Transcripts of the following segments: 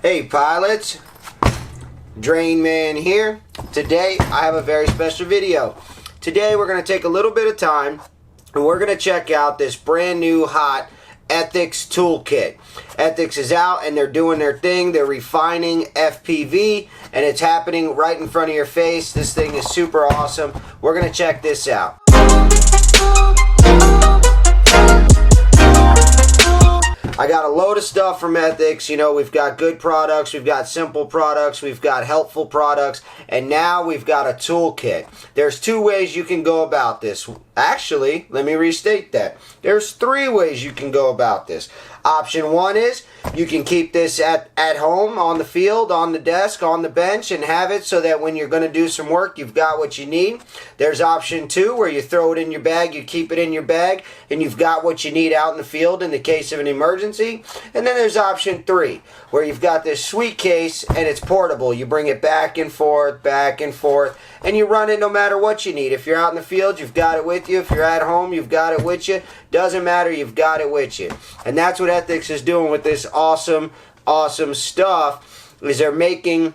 Hey pilots, Drain Man here. Today I have a very special video. Today we're going to take a little bit of time and we're going to check out this brand new hot Ethix Tool Kit. Ethix is out and they're doing their thing. They're refining FPV and it's happening right in front of your face. This thing is super awesome. We're going to check this out. I got a load of stuff from Ethix. You know, we've got good products, we've got simple products, we've got helpful products, and now we've got a toolkit. There's two ways you can go about this. Actually, let me restate that. There's three ways you can go about this. Option one is you can keep this at home, on the field, on the desk, on the bench, and have it so that when you're going to do some work, you've got what you need. There's option two where you throw it in your bag, you keep it in your bag, and you've got what you need out in the field in the case of an emergency. And then there's option three where you've got this sweet case and it's portable. You bring it back and forth, and you run it no matter what you need. If you're out in the field, you've got it with you. If you're at home, you've got it with you. Doesn't matter, you've got it with you. And that's what Ethix is doing with this awesome stuff, is they're making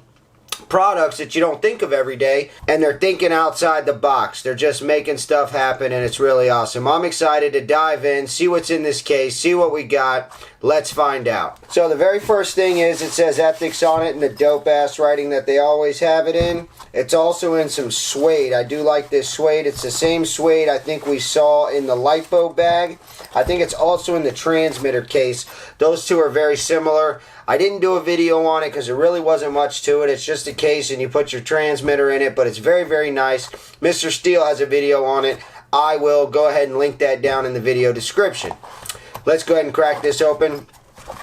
products that you don't think of every day, and they're thinking outside the box. They're just making stuff happen, and it's really awesome. I'm excited to dive in, see what's in this case, see what we got. Let's find out. So the very first thing is it says Ethix on it in the dope ass writing that they always have it in. It's also in some suede. I do like this suede. It's the same suede I think we saw in the Lipo bag. I think it's also in the transmitter case. Those two are very similar. I didn't do a video on it because there really wasn't much to it. It's just a case and you put your transmitter in it, but it's very, very nice. Mr. Steele has a video on it. I will go ahead and link that down in the video description. Let's go ahead and crack this open.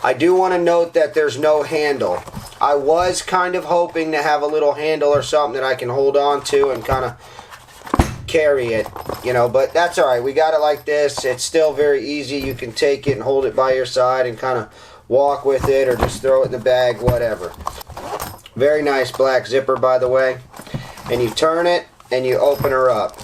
I do want to note that there's no handle. I was kind of hoping to have a little handle or something that I can hold on to and kind of carry it, you know, but that's alright. We got it like this. It's still very easy. You can take it and hold it by your side and kind of walk with it or just throw it in the bag, whatever. Very nice black zipper, by the way. And you turn it and you open her up.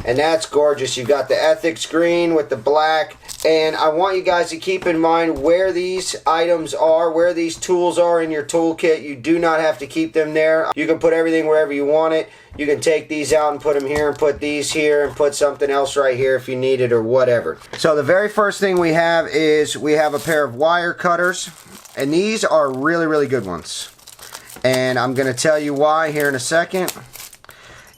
And that's gorgeous. You've got the Ethix green with the black. And I want you guys to keep in mind where these items are, where these tools are in your toolkit. You do not have to keep them there. You can put everything wherever you want it. You can take these out and put them here and put these here and put something else right here if you need it or whatever. So the very first thing we have is we have a pair of wire cutters. And these are really, really good ones. And I'm going to tell you why here in a second.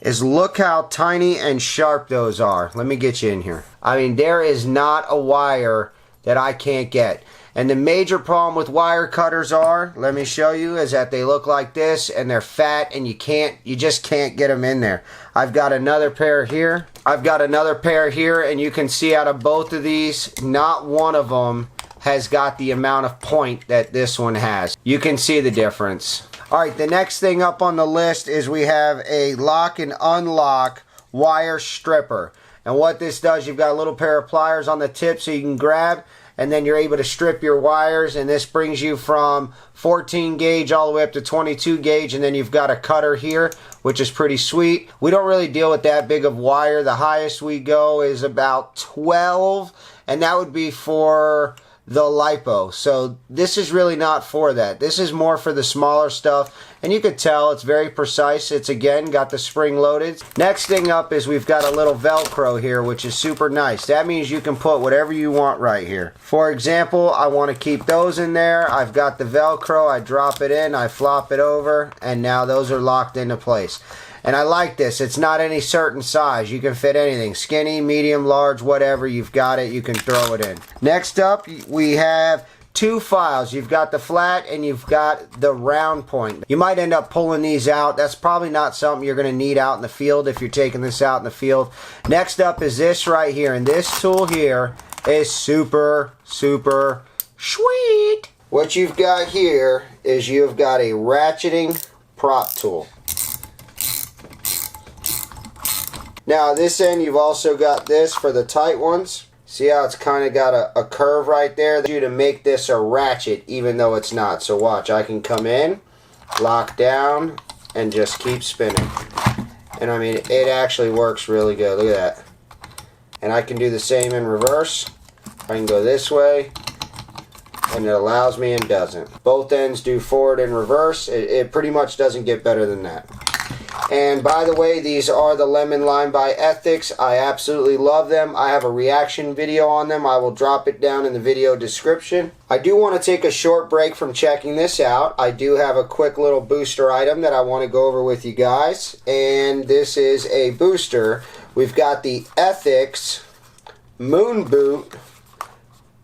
Is look how tiny and sharp those are. Let me get you in here. I mean, there is not a wire that I can't get. And the major problem with wire cutters are, let me show you, is that they look like this and they're fat and you just can't get them in there. I've got another pair here. I've got another pair here, and you can see out of both of these, not one of them has got the amount of point that this one has. You can see the difference. Alright, the next thing up on the list is we have a lock and unlock wire stripper. And what this does, you've got a little pair of pliers on the tip so you can grab, and then you're able to strip your wires, and this brings you from 14 gauge all the way up to 22 gauge, and then you've got a cutter here, which is pretty sweet. We don't really deal with that big of wire. The highest we go is about 12, and that would be for the Lipo. So this is really not for that. This is more for the smaller stuff, and you can tell it's very precise. It's again got the spring loaded. Next thing up is we've got a little Velcro here, which is super nice. That means you can put whatever you want right here. For example, I want to keep those in there. I've got the Velcro. I drop it in, I flop it over, and now those are locked into place. And I like this. It's not any certain size. You can fit anything. Skinny, medium, large, whatever. You've got it. You can throw it in. Next up, we have two files. You've got the flat and you've got the round point. You might end up pulling these out. That's probably not something you're going to need out in the field if you're taking this out in the field. Next up is this right here. And this tool here is super sweet. What you've got here is you've got a ratcheting prop tool. Now this end you've also got this for the tight ones. See how it's kind of got a curve right there? To make this a ratchet even though it's not. So watch, I can come in, lock down, and just keep spinning. And I mean, it actually works really good. Look at that. And I can do the same in reverse. I can go this way and it allows me and doesn't. Both ends do forward and reverse. It pretty much doesn't get better than that. And by the way, these are the Lemon Lime by Ethix. I absolutely love them. I have a reaction video on them. I will drop it down in the video description. I do want to take a short break from checking this out. I do have a quick little booster item that I want to go over with you guys. And this is a booster. We've got the Ethix Moon Boot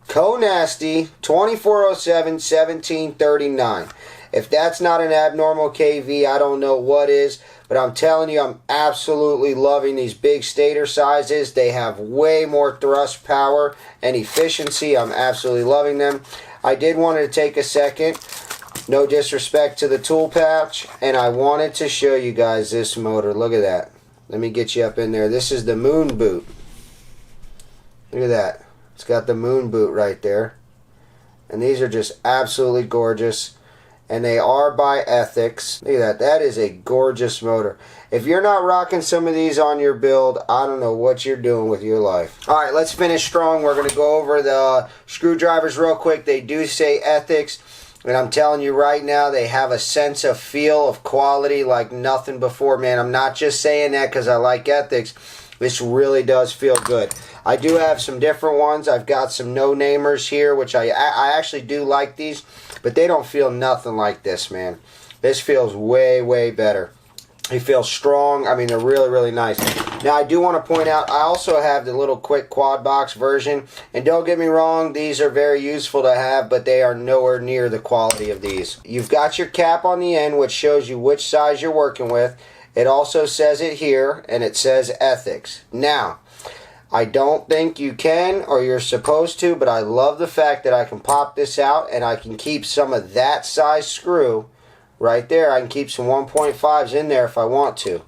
Konasty 2407-1739. If that's not an abnormal KV, I don't know what is. But I'm telling you, I'm absolutely loving these big stator sizes. They have way more thrust power and efficiency. I'm absolutely loving them. I did want to take a second, no disrespect to the tool pouch, and I wanted to show you guys this motor. Look at that. Let me get you up in there. This is the Moon Boot. Look at that. It's got the Moon Boot right there. And these are just absolutely gorgeous. And they are by Ethix. Look at that. That is a gorgeous motor. If you're not rocking some of these on your build, I don't know what you're doing with your life. Alright, let's finish strong. We're going to go over the screwdrivers real quick. They do say Ethix. And I'm telling you right now, they have a sense of feel, of quality like nothing before, man. I'm not just saying that because I like Ethix. This really does feel good. I do have some different ones. I've got some no-namers here, which I actually do like these. But they don't feel nothing like this, man. This feels way, way better. They feel strong. I mean, they're really, really nice. Now, I do want to point out, I also have the little quick quad box version. And don't get me wrong, these are very useful to have, but they are nowhere near the quality of these. You've got your cap on the end, which shows you which size you're working with. It also says it here, and it says Ethix. Now, I don't think you can or you're supposed to, but I love the fact that I can pop this out and I can keep some of that size screw right there. I can keep some 1.5s in there if I want to.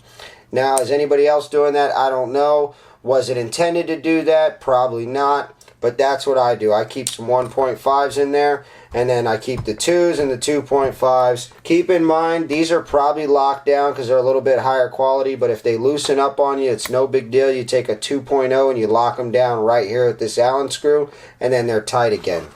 Now, is anybody else doing that? I don't know. Was it intended to do that? Probably not. But that's what I do. I keep some 1.5s in there, and then I keep the 2s and the 2.5s. Keep in mind, these are probably locked down because they're a little bit higher quality, but if they loosen up on you, it's no big deal. You take a 2.0 and you lock them down right here with this Allen screw, and then they're tight again.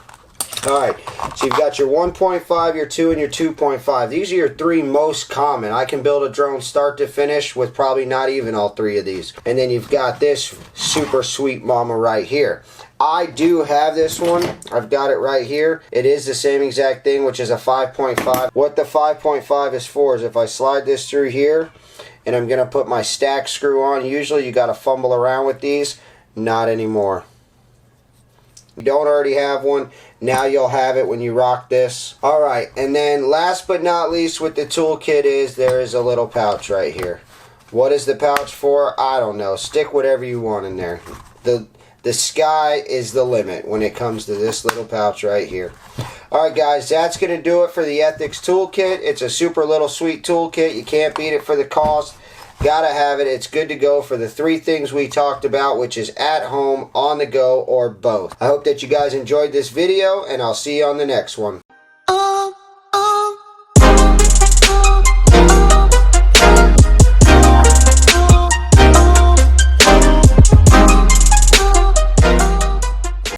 Alright, so you've got your 1.5, your 2, and your 2.5. These are your three most common. I can build a drone start to finish with probably not even all three of these. And then you've got this super sweet mama right here. I do have this one. I've got it right here. It is the same exact thing, which is a 5.5. What the 5.5 is for is if I slide this through here and I'm going to put my stack screw on, usually you got to fumble around with these. Not anymore. You don't already have one, now you'll have it when you rock this. Alright, and then last but not least with the toolkit is there is a little pouch right here. What is the pouch for? I don't know. Stick whatever you want in there. The sky is the limit when it comes to this little pouch right here. Alright guys, that's going to do it for the Ethix Toolkit. It's a super little sweet toolkit. You can't beat it for the cost. Gotta have it. It's good to go for the three things we talked about, which is at home, on the go, or both. I hope that you guys enjoyed this video, and I'll see you on the next one.